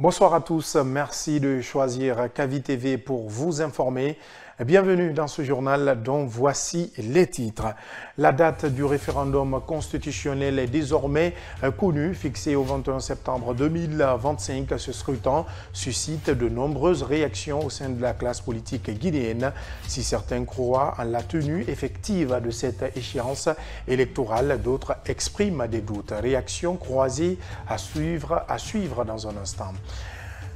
Bonsoir à tous, merci de choisir Kavi TV pour vous informer. Bienvenue dans ce journal dont voici les titres. La date du référendum constitutionnel est désormais connue, fixée au 21 septembre 2025. Ce scrutin suscite de nombreuses réactions au sein de la classe politique guinéenne. Si certains croient en la tenue effective de cette échéance électorale, d'autres expriment des doutes. Réactions croisées à suivre dans un instant.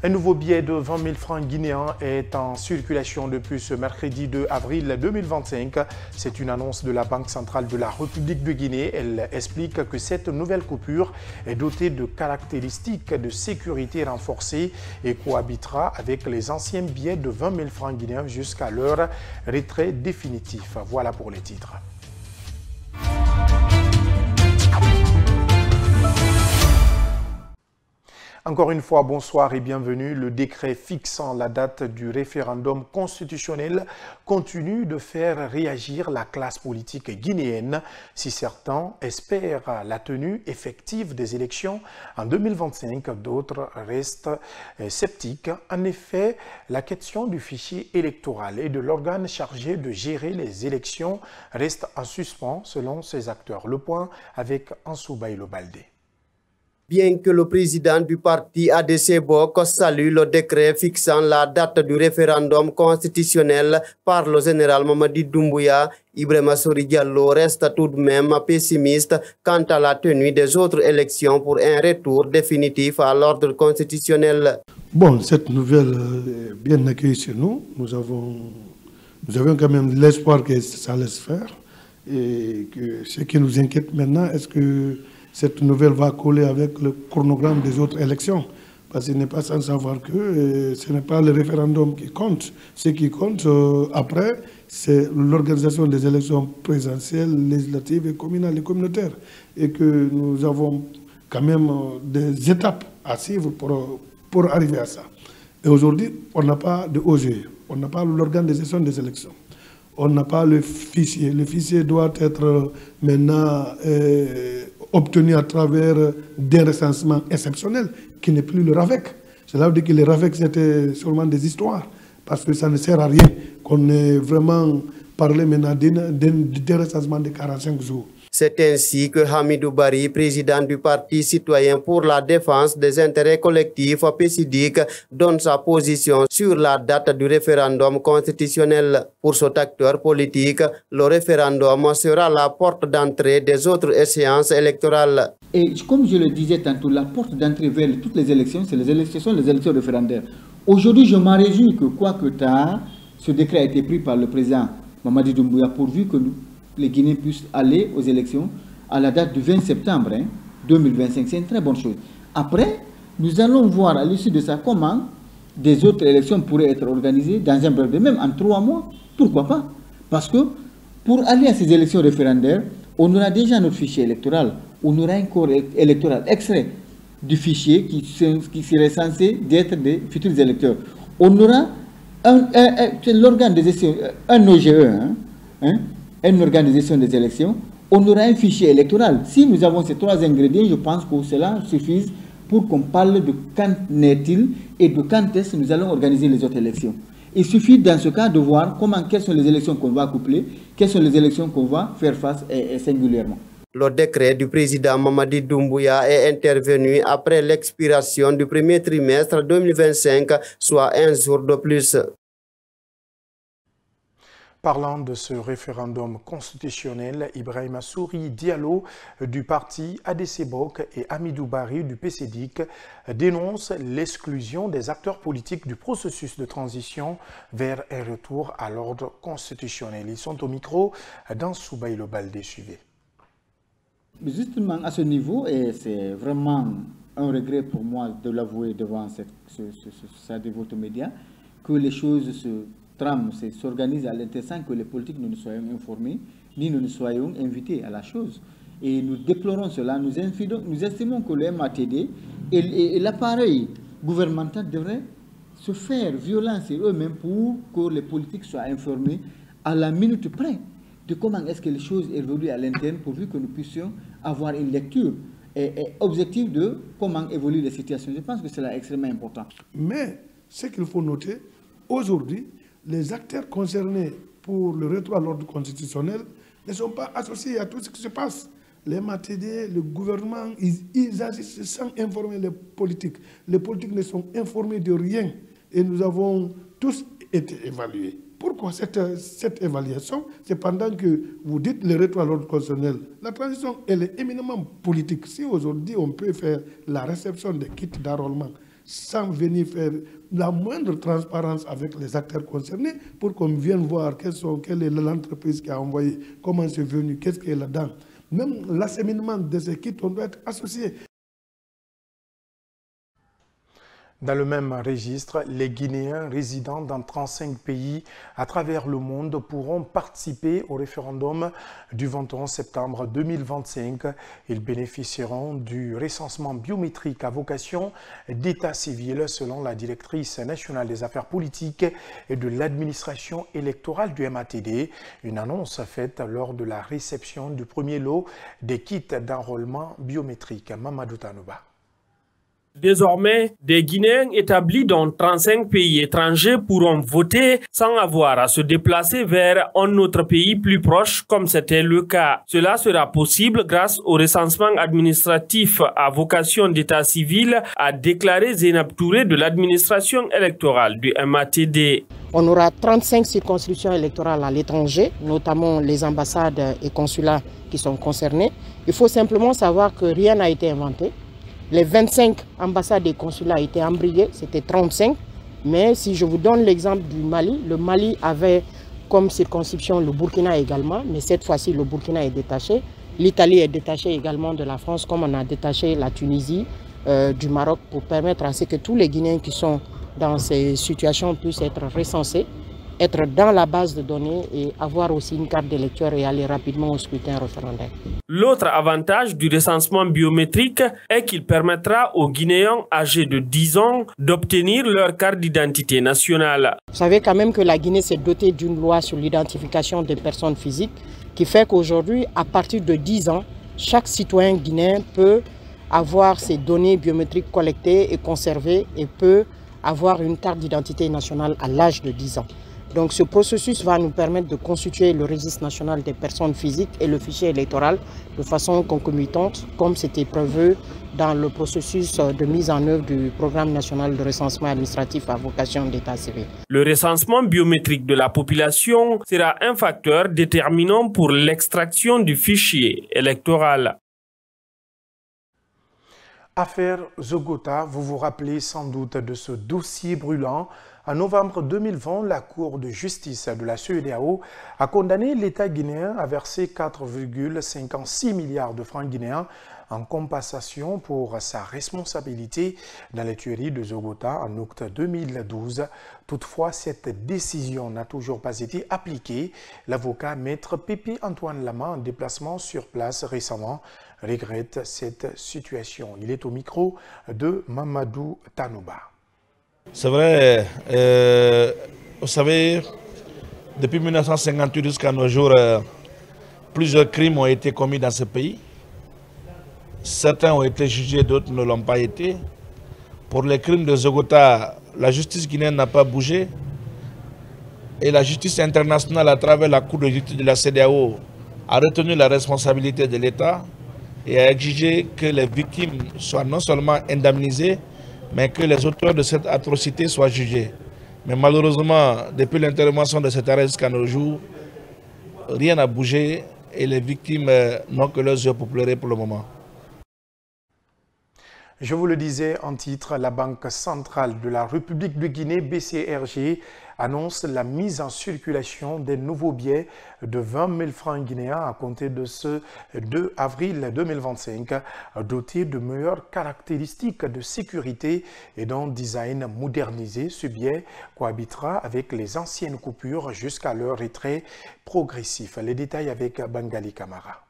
Un nouveau billet de 20 000 francs guinéens est en circulation depuis ce mercredi 2 avril 2025. C'est une annonce de la Banque centrale de la République de Guinée. Elle explique que cette nouvelle coupure est dotée de caractéristiques de sécurité renforcées et cohabitera avec les anciens billets de 20 000 francs guinéens jusqu'à leur retrait définitif. Voilà pour les titres. Encore une fois, bonsoir et bienvenue. Le décret fixant la date du référendum constitutionnel continue de faire réagir la classe politique guinéenne. Si certains espèrent la tenue effective des élections en 2025, d'autres restent sceptiques. En effet, la question du fichier électoral et de l'organe chargé de gérer les élections reste en suspens selon ces acteurs. Le point avec Ansou Baïlo Baldé. Bien que le président du parti ADC BOK salue le décret fixant la date du référendum constitutionnel par le général Mamadi Doumbouya, Ibrahima Sory Diallo reste tout de même pessimiste quant à la tenue des autres élections pour un retour définitif à l'ordre constitutionnel. Bon, cette nouvelle est bien accueillie chez nous. Nous avons quand même l'espoir que ça laisse faire. Et que ce qui nous inquiète maintenant, est-ce que cette nouvelle va coller avec le chronogramme des autres élections? Parce qu'il n'est pas sans savoir que ce n'est pas le référendum qui compte. Ce qui compte après, c'est l'organisation des élections présidentielles, législatives et communales et communautaires. Et que nous avons quand même des étapes à suivre pour arriver à ça. Et aujourd'hui, on n'a pas de OGE, on n'a pas l'organe de gestion des élections. On n'a pas le fichier. Le fichier doit être maintenant obtenu à travers des recensements exceptionnels, qui n'est plus le RAVEC. Cela veut dire que le RAVEC, c'était seulement des histoires, parce que ça ne sert à rien qu'on ait vraiment parlé maintenant d'un recensement de 45 jours. C'est ainsi que Hamidou Bari, président du Parti citoyen pour la défense des intérêts collectifs PCIDIC, donne sa position sur la date du référendum constitutionnel. Pour cet acteur politique, le référendum sera la porte d'entrée des autres échéances électorales. Et comme je le disais tantôt, la porte d'entrée vers toutes les élections, c'est les élections référendaires. Aujourd'hui, je m'en réjouis que, quoi que tard, ce décret a été pris par le président Mamadi Doumbouya pourvu que les Guinéens puissent aller aux élections à la date du 20 septembre 2025. C'est une très bonne chose. Après, nous allons voir à l'issue de ça comment des autres élections pourraient être organisées dans un bref de même en 3 mois. Pourquoi pas? Parce que pour aller à ces élections référendaires, on aura déjà notre fichier électoral. On aura un corps électoral extrait du fichier qui serait censé être des futurs électeurs. On aura l'organe de gestion, un OGE, une organisation des élections, on aura un fichier électoral. Si nous avons ces 3 ingrédients, je pense que cela suffit pour qu'on parle de quand n'est-il et de quand est-ce que nous allons organiser les autres élections. Il suffit dans ce cas de voir quelles sont les élections qu'on va coupler, quelles sont les élections qu'on va faire face singulièrement. Le décret du président Mamadi Doumbouya est intervenu après l'expiration du premier trimestre 2025, soit un jour de plus. Parlant de ce référendum constitutionnel, Ibrahima Sory Diallo du parti ADC BOK et Hamidou Bari du PCIDIC dénoncent l'exclusion des acteurs politiques du processus de transition vers un retour à l'ordre constitutionnel. Ils sont au micro d'Ansou Baïlo Baldé. Suivez. Justement à ce niveau, et c'est vraiment un regret pour moi de l'avouer devant de votre média, que les choses s'organisent à l'intérieur sans que les politiques ne nous soyons informés, ni ne nous soyons invités à la chose. Et nous déplorons cela, nous estimons que le MATD et l'appareil gouvernemental devraient se faire violence eux-mêmes pour que les politiques soient informés à la minute près de comment est-ce que les choses évoluent à l'interne, pourvu que nous puissions avoir une lecture objectif de comment évoluent les situations. Je pense que c'est extrêmement important. Mais ce qu'il faut noter, aujourd'hui, les acteurs concernés pour le retour à l'ordre constitutionnel ne sont pas associés à tout ce qui se passe. Les MATD, le gouvernement, ils agissent sans informer les politiques. Les politiques ne sont informés de rien. Et nous avons tous été évalués. Pourquoi cette évaluation? C'est pendant que vous dites le retour à l'ordre constitutionnel. La transition, elle est éminemment politique. Si aujourd'hui on peut faire la réception des kits d'enrôlement sans venir faire la moindre transparence avec les acteurs concernés pour qu'on vienne voir quelle est l'entreprise qui a envoyé, comment c'est venu, qu'est-ce qu'il y a là-dedans. Même l'acheminement de ces kits, on doit être associé. Dans le même registre, les Guinéens résidant dans 35 pays à travers le monde pourront participer au référendum du 21 septembre 2025. Ils bénéficieront du recensement biométrique à vocation d'état civil selon la directrice nationale des affaires politiques et de l'administration électorale du MATD. Une annonce faite lors de la réception du premier lot des kits d'enrôlement biométrique. Mamadou Tanouba. Désormais, des Guinéens établis dans 35 pays étrangers pourront voter sans avoir à se déplacer vers un autre pays plus proche comme c'était le cas. Cela sera possible grâce au recensement administratif à vocation d'état civil, a déclaré Zeynab Touré de l'administration électorale du MATD. On aura 35 circonscriptions électorales à l'étranger, notamment les ambassades et consulats qui sont concernés. Il faut simplement savoir que rien n'a été inventé. Les 25 ambassades et consulats étaient embrayés, c'était 35. Mais si je vous donne l'exemple du Mali, le Mali avait comme circonscription le Burkina également, mais cette fois-ci le Burkina est détaché. L'Italie est détachée également de la France, comme on a détaché la Tunisie du Maroc, pour permettre à ce que tous les Guinéens qui sont dans ces situations puissent être recensés, être dans la base de données et avoir aussi une carte d'électeur et aller rapidement au scrutin référendaire. L'autre avantage du recensement biométrique est qu'il permettra aux Guinéens âgés de 10 ans d'obtenir leur carte d'identité nationale. Vous savez quand même que la Guinée s'est dotée d'une loi sur l'identification des personnes physiques qui fait qu'aujourd'hui, à partir de 10 ans, chaque citoyen guinéen peut avoir ses données biométriques collectées et conservées et peut avoir une carte d'identité nationale à l'âge de 10 ans. Donc ce processus va nous permettre de constituer le registre national des personnes physiques et le fichier électoral de façon concomitante, comme c'était prévu dans le processus de mise en œuvre du programme national de recensement administratif à vocation d'état civil. Le recensement biométrique de la population sera un facteur déterminant pour l'extraction du fichier électoral. Affaire Zogota, vous vous rappelez sans doute de ce dossier brûlant. En novembre 2020, la Cour de justice de la CEDEAO a condamné l'État guinéen à verser 4,56 milliards de francs guinéens en compensation pour sa responsabilité dans les tueries de Zogota en août 2012. Toutefois, cette décision n'a toujours pas été appliquée. L'avocat maître Pépi Antoine Lama, en déplacement sur place récemment, regrette cette situation. Il est au micro de Mamadou Tanouba. C'est vrai, vous savez, depuis 1958 jusqu'à nos jours, plusieurs crimes ont été commis dans ce pays. Certains ont été jugés, d'autres ne l'ont pas été. Pour les crimes de Zogota, la justice guinéenne n'a pas bougé. Et la justice internationale, à travers la Cour de justice de la CEDEAO, a retenu la responsabilité de l'État et a exigé que les victimes soient non seulement indemnisées, mais que les auteurs de cette atrocité soient jugés. Mais malheureusement, depuis l'intervention de cet arrêt jusqu'à nos jours, rien n'a bougé et les victimes n'ont que leurs yeux pour pleurer pour le moment. Je vous le disais en titre, la Banque centrale de la République de Guinée, BCRG, annonce la mise en circulation des nouveaux billets de 20 000 francs guinéens à compter de ce 2 avril 2025, dotés de meilleures caractéristiques de sécurité et d'un design modernisé. Ce billet cohabitera avec les anciennes coupures jusqu'à leur retrait progressif. Les détails avec Bangali Camara.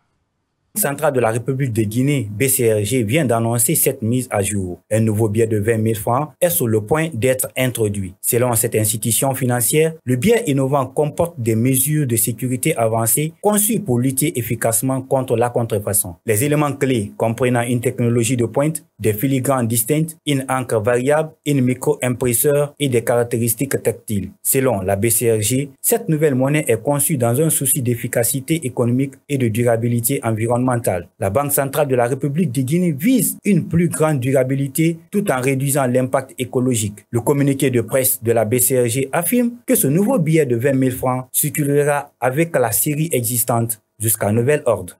Centrale de la République de Guinée, BCRG, vient d'annoncer cette mise à jour. Un nouveau billet de 20 000 francs est sur le point d'être introduit. Selon cette institution financière, le billet innovant comporte des mesures de sécurité avancées conçues pour lutter efficacement contre la contrefaçon. Les éléments clés comprenant une technologie de pointe, des filigranes distincts, une encre variable, une micro-impresseur et des caractéristiques tactiles. Selon la BCRG, cette nouvelle monnaie est conçue dans un souci d'efficacité économique et de durabilité environnementale. La Banque centrale de la République de Guinée vise une plus grande durabilité tout en réduisant l'impact écologique. Le communiqué de presse de la BCRG affirme que ce nouveau billet de 20 000 francs circulera avec la série existante jusqu'à nouvel ordre.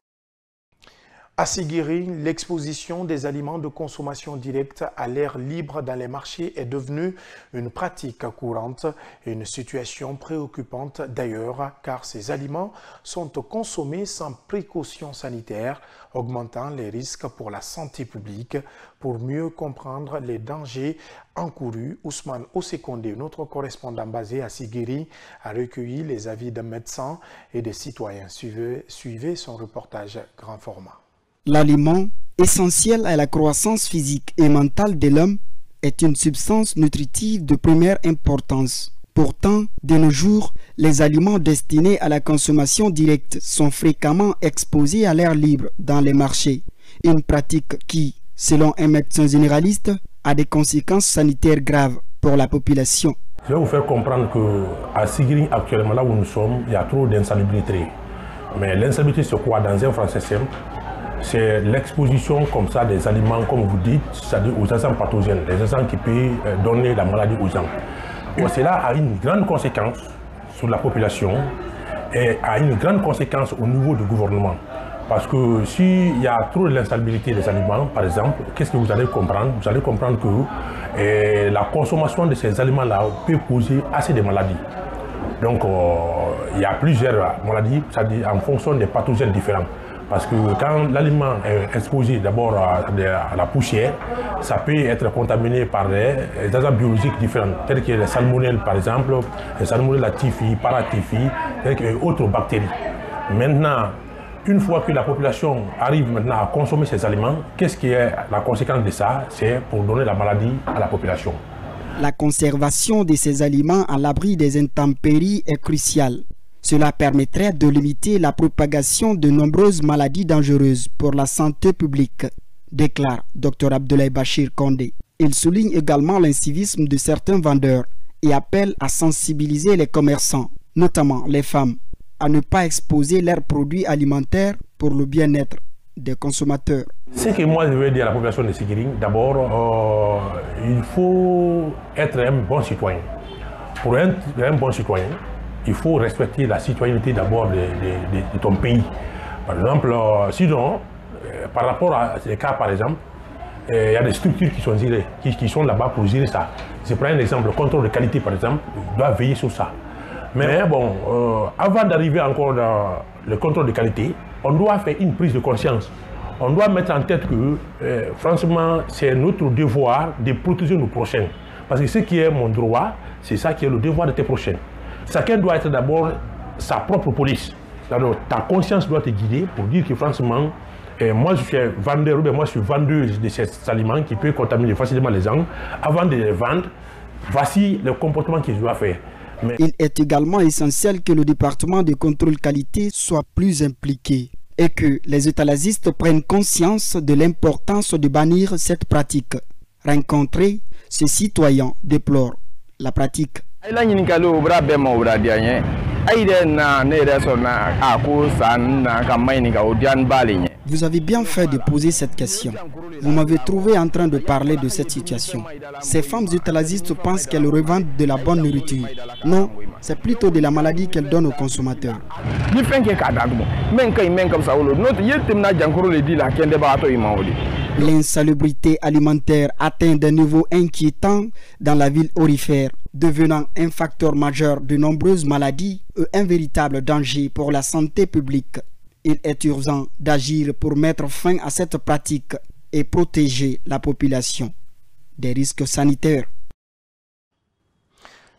À Siguiri, l'exposition des aliments de consommation directe à l'air libre dans les marchés est devenue une pratique courante et une situation préoccupante d'ailleurs car ces aliments sont consommés sans précaution sanitaire, augmentant les risques pour la santé publique. Pour mieux comprendre les dangers encourus, Ousmane Osekondé, notre correspondant basé à Siguiri, a recueilli les avis de médecins et des citoyens. Suivez son reportage grand format. L'aliment, essentiel à la croissance physique et mentale de l'homme, est une substance nutritive de première importance. Pourtant, de nos jours, les aliments destinés à la consommation directe sont fréquemment exposés à l'air libre dans les marchés. Une pratique qui, selon un médecin généraliste, a des conséquences sanitaires graves pour la population. Je vais vous faire comprendre qu'à Siguiri, actuellement, là où nous sommes, il y a trop d'insalubrité. Mais l'insalubrité, c'est quoi dans un français simple? C'est l'exposition comme ça des aliments, comme vous dites, c'est-à-dire aux agents pathogènes, les agents qui peuvent donner la maladie aux gens. Et cela a une grande conséquence sur la population et a une grande conséquence au niveau du gouvernement. Parce que s'il y a trop de l'instabilité des aliments, par exemple, qu'est-ce que vous allez comprendre? Vous allez comprendre que la consommation de ces aliments-là peut causer assez de maladies. Donc, il y a plusieurs maladies, c'est-à-dire en fonction des pathogènes différents. Parce que quand l'aliment est exposé d'abord à la poussière, ça peut être contaminé par des agents biologiques différents, tels que les salmonelles par exemple, les salmonelles typhi, paratyphi, et autres bactéries. Maintenant, une fois que la population arrive maintenant à consommer ces aliments, qu'est-ce qui est la conséquence de ça? C'est pour donner la maladie à la population. La conservation de ces aliments à l'abri des intempéries est cruciale. Cela permettrait de limiter la propagation de nombreuses maladies dangereuses pour la santé publique, déclare Dr Abdoulaye Bachir Kondé. Il souligne également l'incivisme de certains vendeurs et appelle à sensibiliser les commerçants, notamment les femmes, à ne pas exposer leurs produits alimentaires pour le bien-être des consommateurs. Ce que moi je veux dire à la population de Siguiri, d'abord, il faut être un bon citoyen. Pour être un bon citoyen, il faut respecter la citoyenneté d'abord de ton pays. Par exemple, sinon, par rapport à ces cas, par exemple, il y a des structures qui sont là-bas pour gérer ça. Je prends un exemple, le contrôle de qualité, par exemple, doit veiller sur ça. Mais bon, avant d'arriver encore dans le contrôle de qualité, on doit faire une prise de conscience. On doit mettre en tête que, franchement, c'est notre devoir de protéger nos prochains. Parce que ce qui est mon droit, c'est ça qui est le devoir de tes prochains. Chacun doit être d'abord sa propre police. Alors, ta conscience doit te guider pour dire que franchement, moi je suis vendeur, ou bien moi je suis vendeuse de ces aliments qui peuvent contaminer facilement les gens. Avant de les vendre, voici le comportement que je dois faire. Mais il est également essentiel que le département de contrôle qualité soit plus impliqué et que les étalagistes prennent conscience de l'importance de bannir cette pratique. Rencontrés, ces citoyens déplorent la pratique. Vous avez bien fait de poser cette question. Vous m'avez trouvé en train de parler de cette situation. Ces femmes étalagistes pensent qu'elles revendent de la bonne nourriture. Non, c'est plutôt de la maladie qu'elles donnent aux consommateurs. L'insalubrité alimentaire atteint des niveaux inquiétants dans la ville aurifère, devenant un facteur majeur de nombreuses maladies et un véritable danger pour la santé publique. Il est urgent d'agir pour mettre fin à cette pratique et protéger la population des risques sanitaires.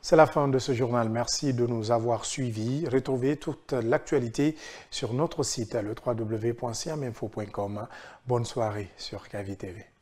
C'est la fin de ce journal. Merci de nous avoir suivis. Retrouvez toute l'actualité sur notre site, le www.siaminfo.com. Bonne soirée sur KVTV.